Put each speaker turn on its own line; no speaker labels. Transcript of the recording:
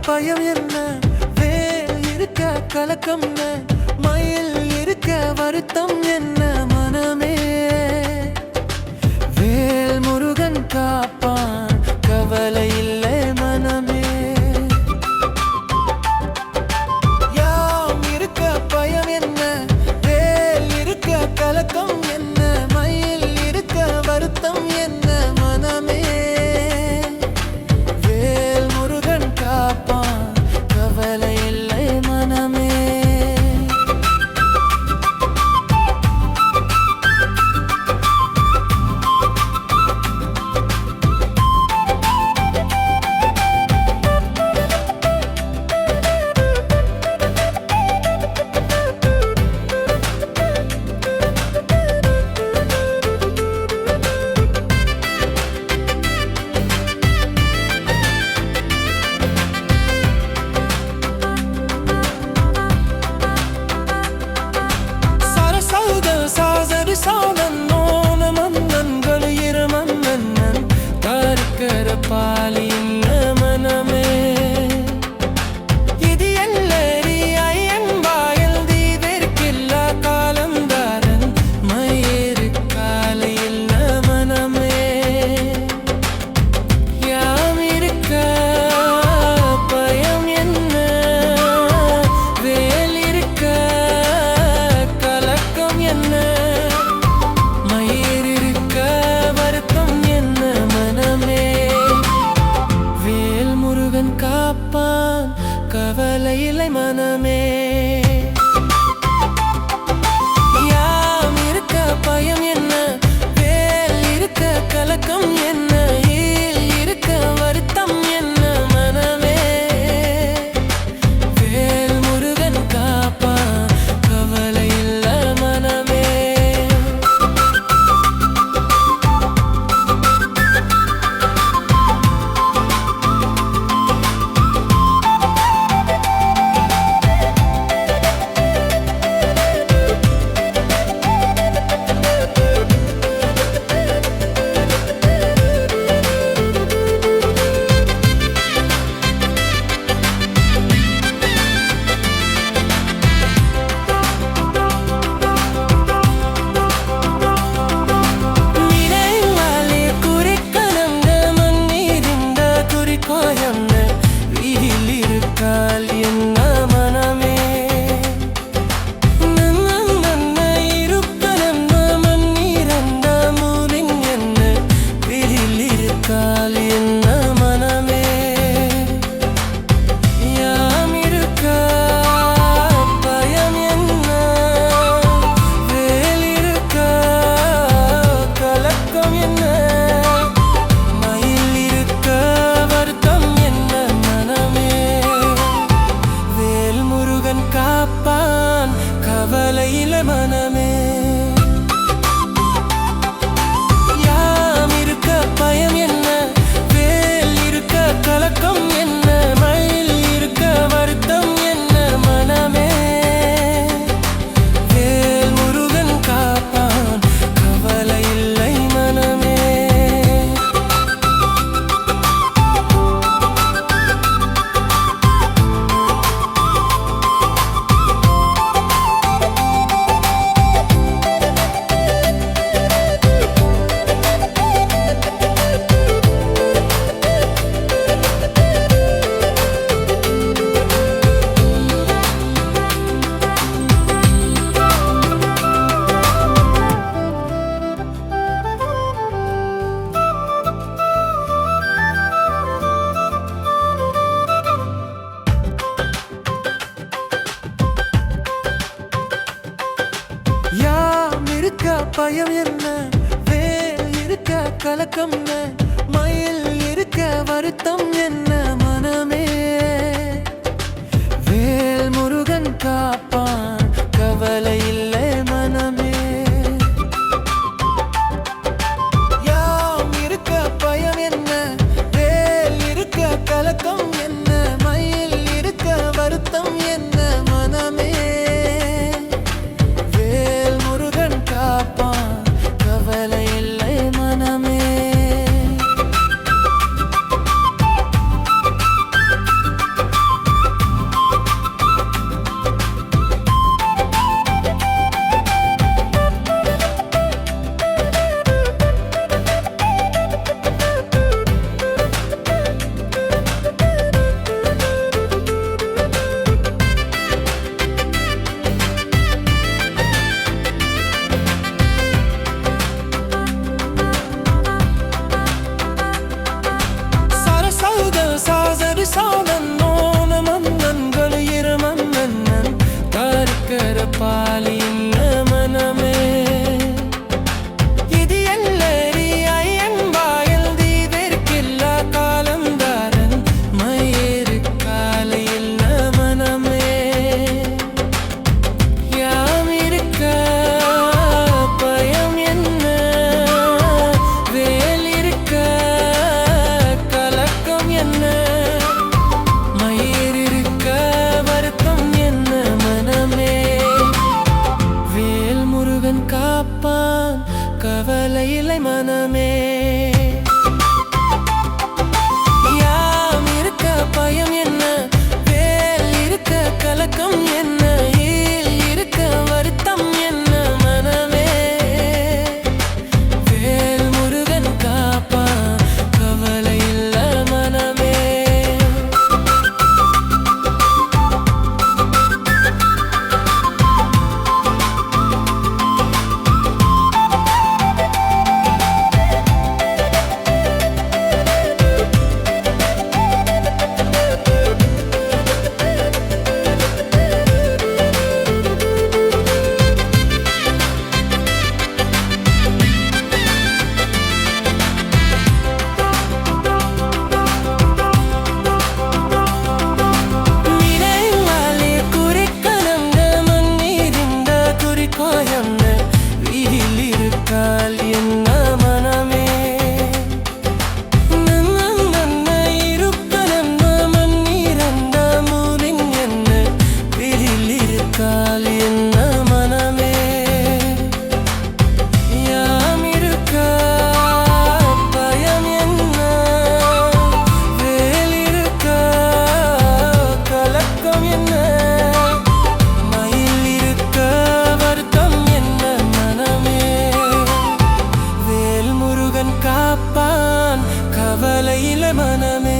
பயம் என்ன? வேல் இருக்க கலக்கம் என்ன? மயில் இருக்க வருத்தம் என்ன? மனமே வேல் முருகன் காப்பான், கவலை இல்லை மனமே. யாம் இருக்க பயம் என்ன? வேல் இருக்க கலக்கம் என்ன? மயில் இருக்க வருத்தம் என்ன? மனமே வேல் முருகன் காப்பான், கவலை இல்லை மனமே. காப்பான், கவலை இல்லை மனமே. யாம் இருக்க பயம் என்ன? வேல் இருக்க கலக்கம் என்ன? ஈல் இருக்க வருத்தம் என்ன? மனமே வேல் முருகன் காப்பான், கவலை இல்லை மனமே. கவலை இல்லை மனமே. யாம் இருக்க பயம் என்ன? வேல் இருக்க கலக்கம் என்ன? மயில் இருக்க வருத்தம் என்ன? மனமே வேல் முருகன் காப்பான், கவலை இல்லை மனமே. யாம் இருக்க பயம் என்ன? வேல் இருக்க கலக்கம் என்ன? மயில் இருக்க வருத்தம் என்ன? மனமே வேல் முருகன் காப்பான், கவலை இல்லை மனமே. யாம் இருக்க பயம் என்ன? வேல் இருக்க கலக்கம் என்ன? மயில் இருக்க வருத்தம் என்ன? மனமே வேல் முருகன் காப்பான், கவலை இல்லை மனமே. பரிசானன் மன்னன்கள் இருமன்னன் கருக்கர பாலின் மனமே இது எல்லரி ஐயன் வாயில் தீவிற்கில்ல காலந்தாரன் மயிறு காலையில் மனமே யாம் இருக்க பயம் என்ன வேல் இருக்க கலக்கம் என்ன மயிர் இருக்க வருத்தம் என்ன மனமே வேல் முருகன் காப்பான் கவலை இல்லை மனமே யாம் இருக்க பயம் என்ன வேல் இருக்க கலக்கம் என்ன ஈல் இருக்க வருத்தம் என்ன மனமே வேல் முருகன் காப்பான் கவலை இல்லை மனமே காப்பான் கவலை இல்லை மனமே